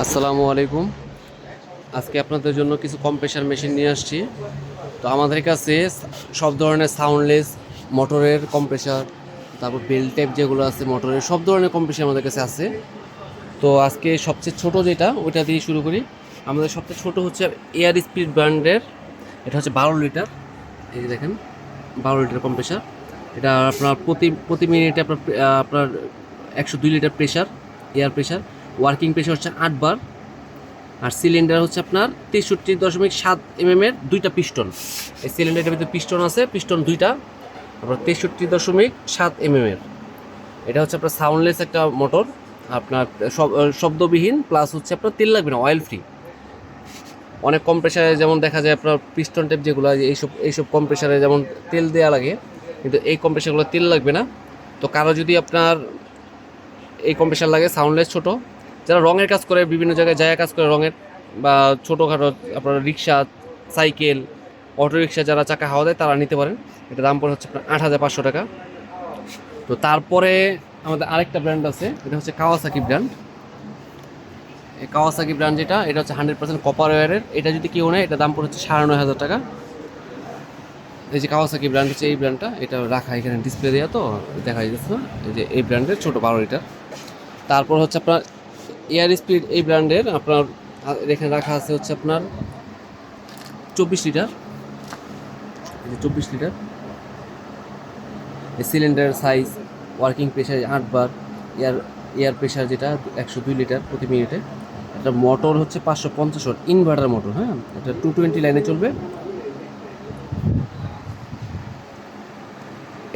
আসসালামু আলাইকুম। আজকে আপনাদের জন্য কিছু কম্প্রেসার মেশিন নিয়ে আসছি। তো আমাদের কাছে সব ধরনের সাউন্ডলেস মোটরের কম্প্রেসার, তারপর বেল টাইপ যেগুলো আছে মোটরের, সব ধরনের কম্প্রেসার আমাদের কাছে আছে। তো আজকে সবচেয়ে ছোট যেটা, ওইটা দিয়ে শুরু করি। আমাদের সবচেয়ে ছোট হচ্ছে এয়ার স্পিড ব্র্যান্ডের। এটা হচ্ছে 12 লিটার। এই যে দেখেন, 12 লিটার কম্প্রেসার। এটা আপনার প্রতি প্রতি মিনিটে আপনার 102 litre pressure, air pressure. Working pressure হচ্ছে 8 বার। আর সিলিন্ডার হচ্ছে আপনার 63.7 mm-এর দুইটা পিস্টন। এই সিলিন্ডারটার ভিতরে পিস্টন আছে, পিস্টন দুইটা। আপনার 63.7 mm-এর। এটা হচ্ছে আপনার সাউন্ডলেস একটা মোটর। আপনার শব্দবিহীন, প্লাস হচ্ছে আপনার তেল লাগবে না, অয়েল ফ্রি। অনেক কম্প্রেসারে যেমন দেখা যায় আপনার পিস্টন টাইপ যেগুলো, এইসব কম্প্রেসারে যেমন তেল দেওয়া লাগে, কিন্তু এই কম্প্রেসারগুলো তেল লাগবে না। তো কারো যদি আপনার এই কম্প্রেসার লাগে সাউন্ডলেস ছোট, যারা রঙের কাজ করে, বিভিন্ন জায়গায় কাজ করে রঙের, বা ছোটোখাটো আপনার রিক্সা, সাইকেল, অটো রিক্সা যারা চাকা হাওয়া দেয় তারা নিতে পারেন। এটা দাম পড়ে হচ্ছে আপনার 8,500 টাকা। তো তারপরে আমাদের আরেকটা ব্র্যান্ড আছে, এটা হচ্ছে কাওয়াসাকি ব্র্যান্ড। এই কাওয়াসাকি ব্র্যান্ড যেটা, এটা হচ্ছে 100% কপার ওয়্যারের। এটা যদি কেউ নেয়, এটা দাম পড়ে হচ্ছে 9,500 টাকা। এই যে কাওয়াসাকি ব্র্যান্ড হচ্ছে এই ব্র্যান্ডটা, এটা রাখা এখানে ডিসপ্লে দেওয়া, তো দেখা যাচ্ছে না, এই যে এই ব্র্যান্ডের ছোটো 12 লিটার। তারপর হচ্ছে আপনার এয়ার স্পিড এই ব্র্যান্ডের, আপনার এখানে রাখা আছে হচ্ছে আপনার 24 লিটার। এই যে 24 লিটার। এই সিলিন্ডার সাইজ, ওয়ার্কিং প্রেশার 8 বার, এয়ার এয়ার প্রেশার যেটা 102 লিটার প্রতি মিনিটে। এটা মোটর হচ্ছে 550 ওয়াট ইনভার্টার মোটর। হ্যাঁ, এটা 220 লাইনে চলবে।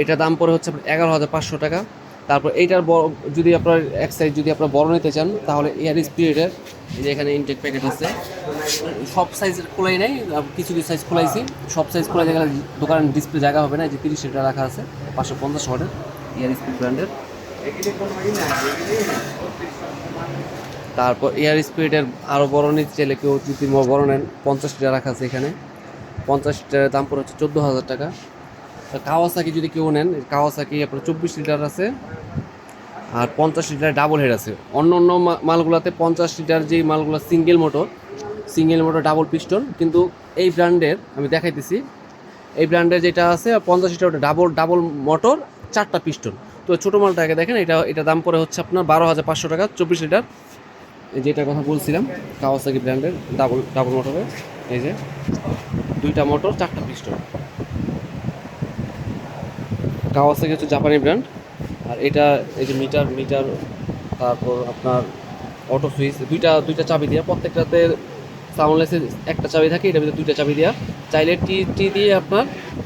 এটা দাম পড়ে হচ্ছে 11,500 টাকা। তারপর এইটার যদি আপনার এক সাইজ যদি আপনার বড় নিতে চান, তাহলে এয়ার স্পিরিটের, এই যে এখানে ইনটেক প্যাকেট আছে। সব সাইজ খোলাই নাই, কিছু কিছু সাইজ খোলাইছি। সব সাইজ খোলা গেলে দোকান ডিসপ্লে জায়গা হবে না। এই যে 30 লিটার রাখা আছে, 550 ওয়াটের এয়ার স্পিড ব্র্যান্ডের। তারপর এয়ার স্পিরিটের আরও বড় নিতে চাইলে, কেউ যদি বড় নেন, 50 লিটার রাখা আছে এখানে। 50 লিটারের দাম পড়ে হচ্ছে 14,000 টাকা। কাওয়াসাকি যদি কেউ নেন, কাওয়াসাকি আপনার 24 লিটার আছে, আর 50 লিটার ডাবল হেড আছে। অন্য অন্য মালগুলোতে 50 লিটার যেই মালগুলো সিঙ্গেল মোটর ডাবল পিস্টন, কিন্তু এই ব্র্যান্ডের আমি দেখাইতেছি, এই ব্র্যান্ডের যেটা আছে 50 লিটার, ওটা ডাবল ডাবল মোটর, 4টা পিস্টন। তো ছোটো মালটাকে দেখেন, এটা দাম পড়ে হচ্ছে আপনার 12,500 টাকা, 24 লিটার। যেটার কথা বলছিলাম, কাওয়াসাকি ব্র্যান্ডের ডাবল ডাবল মোটরের। এই যে দুইটা মোটর, 4টা পিস্টন। কাওয়াসাকি হচ্ছে জাপানি ব্র্যান্ড। আর এটা, এই যে মিটার, তারপর আপনার অটো সুইচ, দুইটা দুইটা চাবি দেওয়া। প্রত্যেকটাতে সাউন্ডলেসের একটা চাবি থাকে, এটার ভিতরে দুইটা চাবি দেওয়া। চাইলে টি দিয়ে আপনার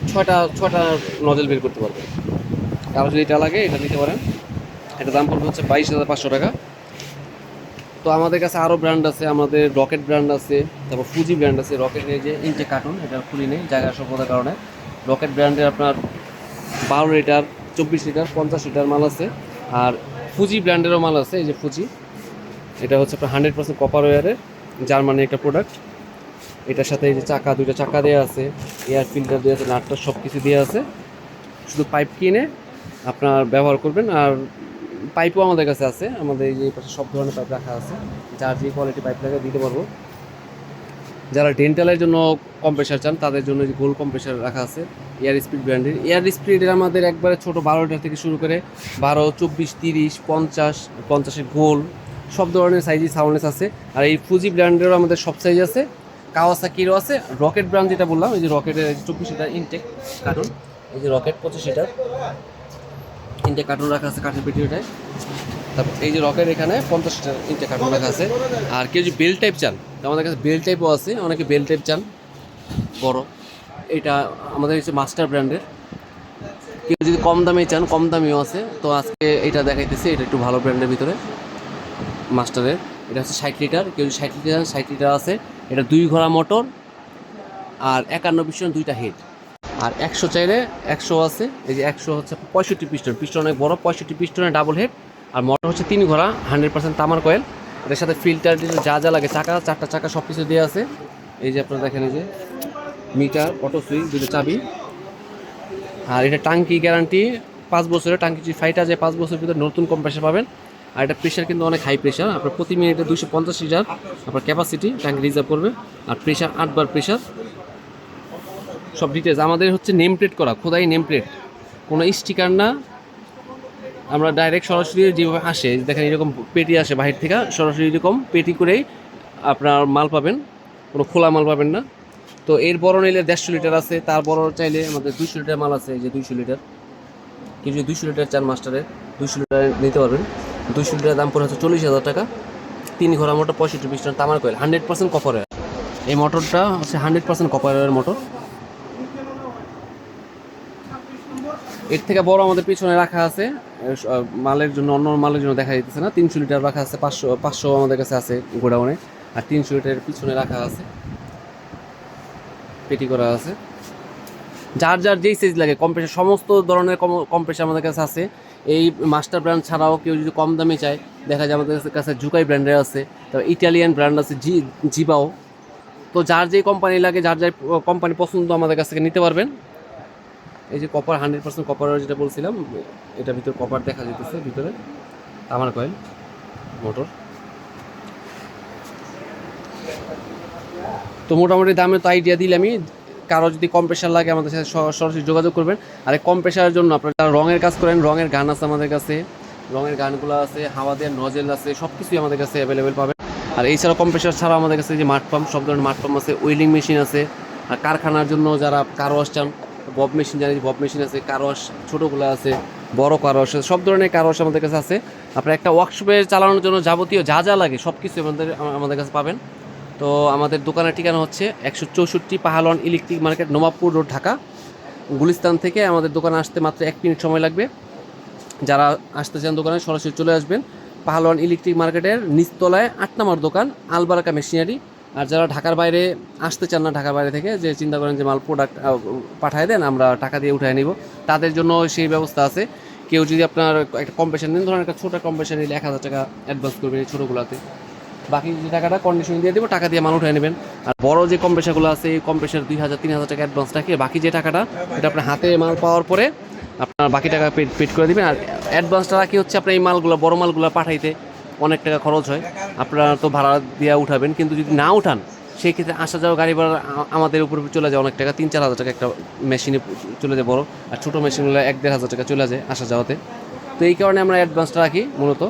ছয়টা ছয়টা নজেল বের করতে পারবেন। কারো যদি এটা লাগে, এটা নিতে পারেন। এটা দাম পড়বে হচ্ছে 22,500 টাকা। তো আমাদের কাছে আরও ব্র্যান্ড আছে, আমাদের রকেট ব্র্যান্ড আছে, তারপর ফুজি ব্র্যান্ড আছে। রকেটের এই যে ইনটেক কার্টুন, এটা খুলি নেই জায়গা স্বল্পতার কারণে। রকেট ব্র্যান্ডের আপনার 12 লিটার, 24 লিটার, 50 লিটার মাল আছে। আর ফুজি ব্র্যান্ডেরও মাল আছে, এই যে ফুজি। এটা হচ্ছে আপনার 100% কপার ওয়্যারের, জার্মানি একটা প্রোডাক্ট। এটার সাথে এই যে দুইটা চাকা দেওয়া আছে, এয়ার ফিল্টার দেওয়া আছে, নাটটা সব কিছু দেওয়া আছে। শুধু পাইপ কিনে আপনার ব্যবহার করবেন। আর পাইপও আমাদের কাছে আছে, আমাদের এই পাশে সব ধরনের পাইপ রাখা আছে, যার যে কোয়ালিটি পাইপ লাগে দিতে পারবো। যারা ডেন্টালের জন্য কম্প্রেসার চান, তাদের জন্য যে গোল কম্প্রেসার রাখা আছে এয়ার স্পিড ব্র্যান্ডের। এয়ার স্পিডের আমাদের একবারে ছোটো 12 লিটার থেকে শুরু করে 12, 24, 30, 50, 50-এর গোল, সব ধরনের সাইজই সাউন্ডলেস আছে। আর এই ফুজি ব্র্যান্ডেরও আমাদের সব সাইজ আছে, কাওয়াসাকিরও আছে। রকেট ব্র্যান্ড যেটা বললাম, এই যে রকেটের 24 লিটার ইনটেক কার্টুন, এই যে রকেট 25 লিটার ইনটেক কার্টুন রাখা আছে কাঠের পেটি ওটায়। তারপর এই যে রকেট, এখানে 50 লিটার ইনটেক কার্টুন রাখা আছে। আর কেউ যদি বেল টাইপ চান, আমাদের কাছে বেল টাইপও আছে, অনেকে বেল টাইপ চান বড়। এটা আমাদের হচ্ছে মাস্টার ব্র্যান্ডের। কেউ যদি কম দামে চান, কম দামিও আছে। তো আজকে এটা দেখাইতেছি, এটা একটু ভালো ব্র্যান্ডের ভিতরে, মাস্টারের। এটা হচ্ছে 60 লিটার। কেউ যদি 60 লিটার, 60 লিটার আছে। এটা 2 ঘোড়া মোটর, আর 51 পিস্টন, দুইটা হেড। আর 100 চাইলে 100 আছে। এই যে 100 হচ্ছে 65 পিস্টন, পিস্টন অনেক বড়, 65 পিস্টনের ডাবল হেড। আর মোটর হচ্ছে 3 ঘোড়া, 100% তামার কয়েল। এটার সাথে ফিল্টার যা যা লাগে, চাকা, 4টা চাকা সব কিছু দেওয়া আছে। এই যে আপনারা দেখেন, এই যে মিটার, অটো সুইচ, দুটো চাবি। আর এটা টাঙ্কি গ্যারান্টি 5 বছরের। টাঙ্কি যদি ফাইটা যায় 5 বছরের ভিতরে নতুন কম্প্রেসার পাবেন। আর এটা প্রেশার কিন্তু অনেক হাই প্রেশার, আপনার প্রতি মিনিটে 250 লিটার আপনার ক্যাপাসিটি ট্যাঙ্ক রিজার্ভ করবে। আর প্রেশার 8 বার প্রেশার, সব ডিটেলস আমাদের হচ্ছে নেম প্লেট করা, খোদাই নেম প্লেট, কোনো স্টিকার না। আমরা ডাইরেক্ট সরাসরি যেভাবে আসে দেখেন এরকম পেটি আসে বাহির থেকে, সরাসরি এরকম পেটি করেই আপনার মাল পাবেন, কোনো খোলা মাল পাবেন না। তো এর বড় নিলে 150 লিটার আছে, তার বড় চাইলে আমাদের 200 লিটার মাল আছে, এই যে 200 লিটার। কেউ যদি 200 লিটার চান মাস্টারের, 200 লিটার নিতে পারবেন। 200 লিটারের দাম পড়ে হচ্ছে 40,000 টাকা। 3 ঘোড়া মোটর, 65 পিস্টন, তামার কয়েল, 100% কপারের। এই মোটরটা হচ্ছে 100% কপারের মোটর। এর থেকে বড় আমাদের পিছনে রাখা আছে মালের জন্য, অন্য মালের জন্য দেখা যেতেছে না। 300 লিটার রাখা আছে, 500 আমাদের কাছে আছে গোডাউনে। আর 300 লিটারের পিছনে রাখা আছে, পেটি করা আছে। যার যার যেই সাইজ লাগে কম্প্রেসার, সমস্ত ধরনের কম্প্রেসার আমাদের কাছে আছে। এই মাস্টার ব্র্যান্ড ছাড়াও কেউ যদি কম দামে চায়, দেখা যায় আমাদের কাছে জুকাই ব্র্যান্ডের আছে, তারপর ইটালিয়ান ব্র্যান্ড আছে, জিবাও। তো যার যেই কোম্পানি লাগে, যার যার কোম্পানি পছন্দ আমাদের কাছ থেকে নিতে পারবেন। এই যে কপার, 100% কপার যেটা বলছিলাম, এটা ভিতরে কপার দেখা যেতেছে ভিতরে, তামার কয়েল মোটর। তো মোটামুটি দামে তো আইডিয়া দিলে আমি, কারো যদি কম্প্রেসার লাগে আমাদের সাথে সরাসরি যোগাযোগ করবেন। আর এই কম্প্রেসারের জন্য আপনারা যারা রঙের কাজ করেন, রঙের গান আছে আমাদের কাছে, রঙের গানগুলো আছে, হাওয়া দেওয়ার নজেল আছে, সব কিছুই আমাদের কাছে অ্যাভেলেবেল পাবেন। আর এছাড়া কম্প্রেসার ছাড়া আমাদের কাছে যে মাঠ পাম্প, সব ধরনের মাঠ পাম্প আছে, ওয়েলিং মেশিন আছে। আর কারখানার জন্য যারা কার ওয়াশ চান, বব মেশিন, জানি বব মেশিন আছে, কার ওয়াশ ছোটোগুলো আছে, বড় কার ওয়াশ, সব ধরনের কার ওয়াশ আমাদের কাছে আছে। আপনার একটা ওয়ার্কশপে চালানোর জন্য যাবতীয় যা যা লাগে সব কিছু আমাদের কাছে পাবেন। তো আমাদের দোকানের ঠিকানা হচ্ছে 164 পাহালন electric market, Nawabpur road, Dhaka. Gulistan থেকে আমাদের দোকানে আসতে মাত্র 1 মিনিট সময় লাগবে। যারা আসতে চান দোকানে সরাসরি চলে আসবেন। পাহালন ইলেকট্রিক মার্কেটের নিচতলায় 8 নম্বর দোকান, আলবারাকা মেশিনারি। আর যারা ঢাকার বাইরে আসতে চান না, ঢাকার বাইরে থেকে যে চিন্তা করেন যে মাল প্রোডাক্ট পাঠায় দেন, আমরা টাকা দিয়ে উঠায় নিব, তাদের জন্য সেই ব্যবস্থা আছে। কেউ যদি আপনার একটা কম্প্রেসার নেন, ধরেন একটা ছোটো কম্প্রেসার নিলে 1000 টাকা অ্যাডভান্স করবেন এই ছোটোগুলোতে, বাকি যে টাকাটা কন্ডিশন দিয়ে দেবো, টাকা দিয়ে মাল উঠায় নেবেন। আর বড় যে কম্প্রেসারগুলো আছে, এই কম্প্রেসার 2000-3000 টাকা অ্যাডভান্স রাখে, বাকি যে টাকাটা এটা আপনার হাতে মাল পাওয়ার পরে আপনার বাকি টাকা পেড করে দেবেন। আর অ্যাডভান্সটা রাখি হচ্ছে আপনার এই মালগুলো, বড় মালগুলো পাঠাইতে অনেক টাকা খরচ হয়, আপনারা তো ভাড়া দিয়ে উঠাবেন। কিন্তু যদি না উঠান, সেই ক্ষেত্রে আসা যাওয়া গাড়ি ভাড়া আমাদের উপরে চলে যায় অনেক টাকা, 3-4 হাজার টাকা একটা মেশিনে চলে যায় বড়। আর ছোটো মেশিনগুলো 1-1.5 হাজার টাকা চলে যায় আসা যাওয়াতে। তো এই কারণে আমরা অ্যাডভান্সটা রাখি মূলত।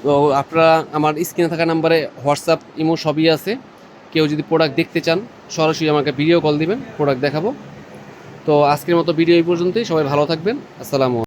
তো আপনারা আমার স্ক্রিনে থাকা নাম্বারে হোয়াটসঅ্যাপ, ইমো সবই আছে। কেউ যদি প্রোডাক্ট দেখতে চান, সরাসরি আমাকে ভিডিও কল দিবেন, প্রোডাক্ট দেখাবো। তো আজকের মতো ভিডিও এই পর্যন্তই। সবাই ভালো থাকবেন। আসসালামু আলাইকুম।